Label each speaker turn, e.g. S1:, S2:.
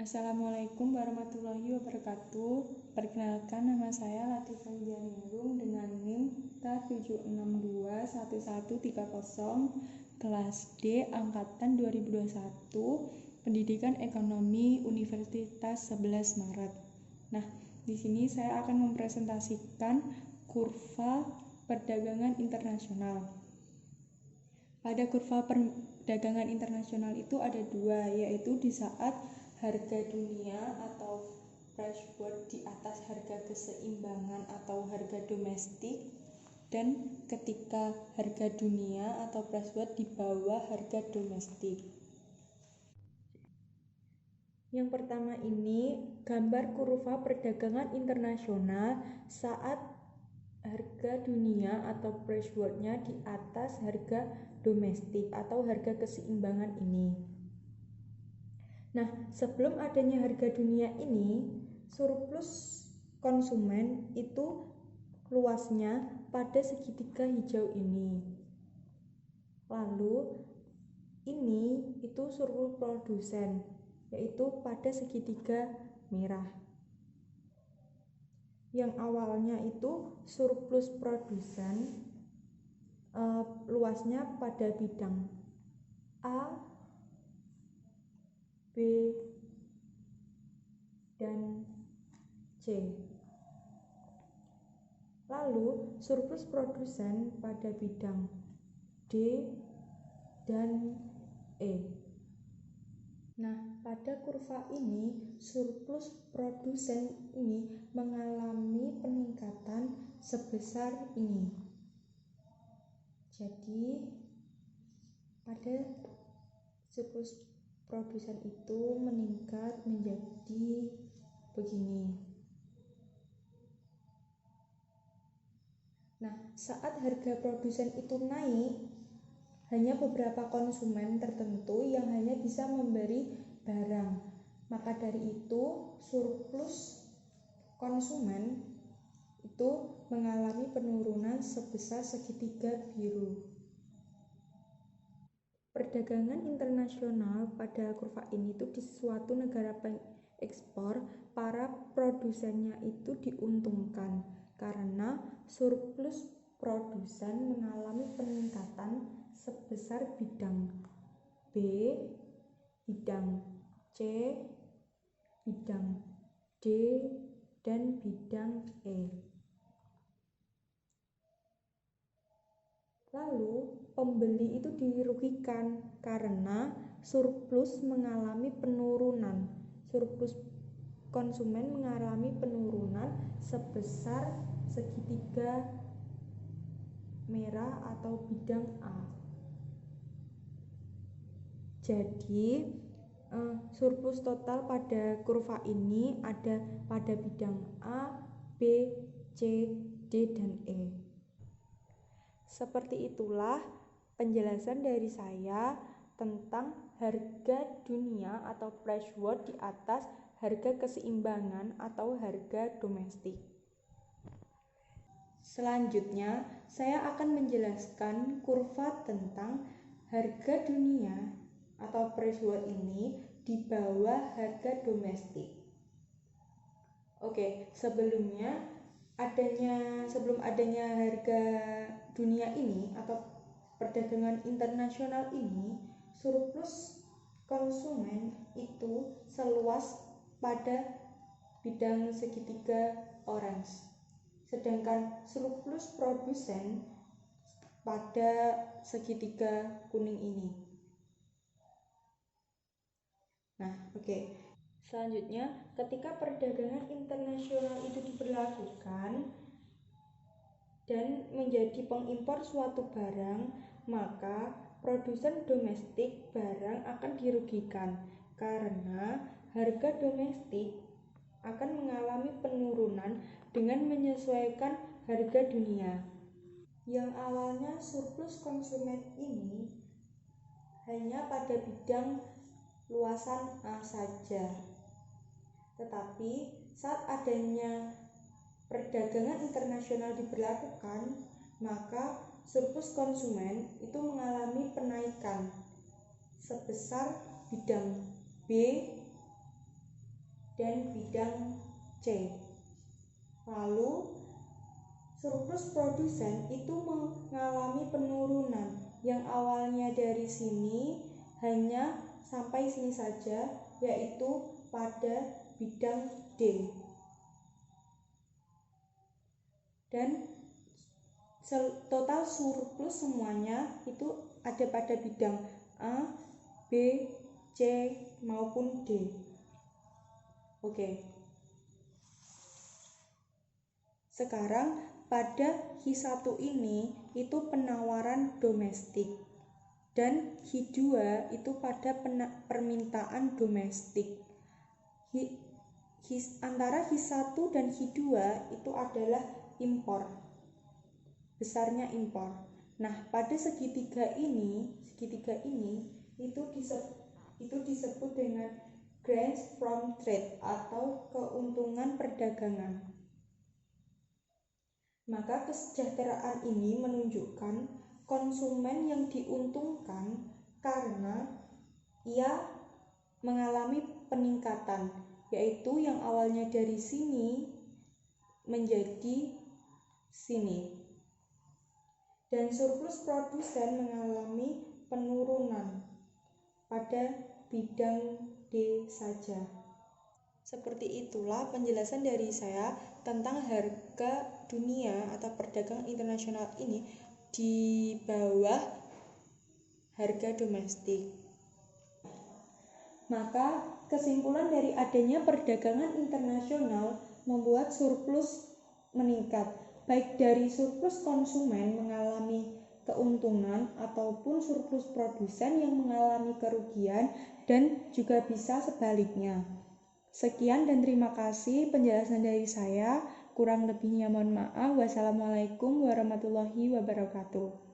S1: Assalamualaikum warahmatullahi wabarakatuh. Perkenalkan, nama saya Latifah Widianingrum dengan NIM K76211130 kelas D angkatan 2021 Pendidikan Ekonomi Universitas 11 Maret. Nah, di sini saya akan mempresentasikan kurva perdagangan internasional. Pada kurva perdagangan internasional itu ada dua, yaitu di saat harga dunia atau price world di atas harga keseimbangan atau harga domestik, dan ketika harga dunia atau price world di bawah harga domestik. Yang pertama ini gambar kurva perdagangan internasional saat harga dunia atau price world-nya di atas harga domestik atau harga keseimbangan ini. Nah, sebelum adanya harga dunia ini, surplus konsumen itu luasnya pada segitiga hijau ini. Lalu ini itu surplus produsen, yaitu pada segitiga merah. Yang awalnya itu surplus produsen luasnya pada bidang A, B, dan C. Lalu surplus produsen pada bidang D dan E. Nah, pada kurva ini surplus produsen ini mengalami peningkatan sebesar ini. Jadi pada surplus produsen itu meningkat menjadi begini. Nah, saat harga produsen itu naik, hanya beberapa konsumen tertentu yang hanya bisa memberi barang. Maka dari itu, surplus konsumen itu mengalami penurunan sebesar segitiga biru. Perdagangan internasional pada kurva ini itu di suatu negara pengekspor, para produsennya itu diuntungkan karena surplus produsen mengalami peningkatan sebesar bidang B, bidang C, bidang D, dan bidang E. Lalu pembeli itu dirugikan karena surplus mengalami penurunan. Surplus konsumen mengalami penurunan sebesar segitiga merah atau bidang A. Jadi surplus total pada kurva ini ada pada bidang A, B, C, D, dan E. Seperti itulah penjelasan dari saya tentang harga dunia atau price world di atas harga keseimbangan atau harga domestik. Selanjutnya, saya akan menjelaskan kurva tentang harga dunia atau price world ini di bawah harga domestik. Oke, sebelum adanya harga dunia ini atau perdagangan internasional ini, surplus konsumen itu seluas pada bidang segitiga orange, sedangkan surplus produsen pada segitiga kuning ini. Nah, oke. Selanjutnya, ketika perdagangan internasional itu diberlakukan dan menjadi pengimpor suatu barang, maka produsen domestik barang akan dirugikan karena harga domestik akan mengalami penurunan dengan menyesuaikan harga dunia. Yang awalnya surplus konsumen ini hanya pada bidang luasan A saja. Tetapi saat adanya perdagangan internasional diberlakukan, maka surplus konsumen itu mengalami penaikan sebesar bidang B, dan bidang C. Lalu surplus produsen itu mengalami penurunan yang awalnya dari sini hanya sampai sini saja, yaitu pada bidang D. Dan total surplus semuanya itu ada pada bidang A, B, C maupun D. Oke. Sekarang pada H1 ini itu penawaran domestik dan H2 itu pada permintaan domestik. Antara H1 dan H2 itu adalah impor. Besarnya impor. Nah, pada segitiga ini itu disebut dengan gains from trade atau keuntungan perdagangan. Maka kesejahteraan ini menunjukkan konsumen yang diuntungkan karena ia mengalami peningkatan, yaitu yang awalnya dari sini menjadi sini. Dan surplus produsen mengalami penurunan pada bidang D saja. Seperti itulah penjelasan dari saya tentang harga dunia atau perdagangan internasional ini di bawah harga domestik. Maka kesimpulan dari adanya perdagangan internasional membuat surplus meningkat, baik dari surplus konsumen mengalami keuntungan ataupun surplus produsen yang mengalami kerugian, dan juga bisa sebaliknya. Sekian dan terima kasih penjelasan dari saya. Kurang lebihnya mohon maaf. Wassalamualaikum warahmatullahi wabarakatuh.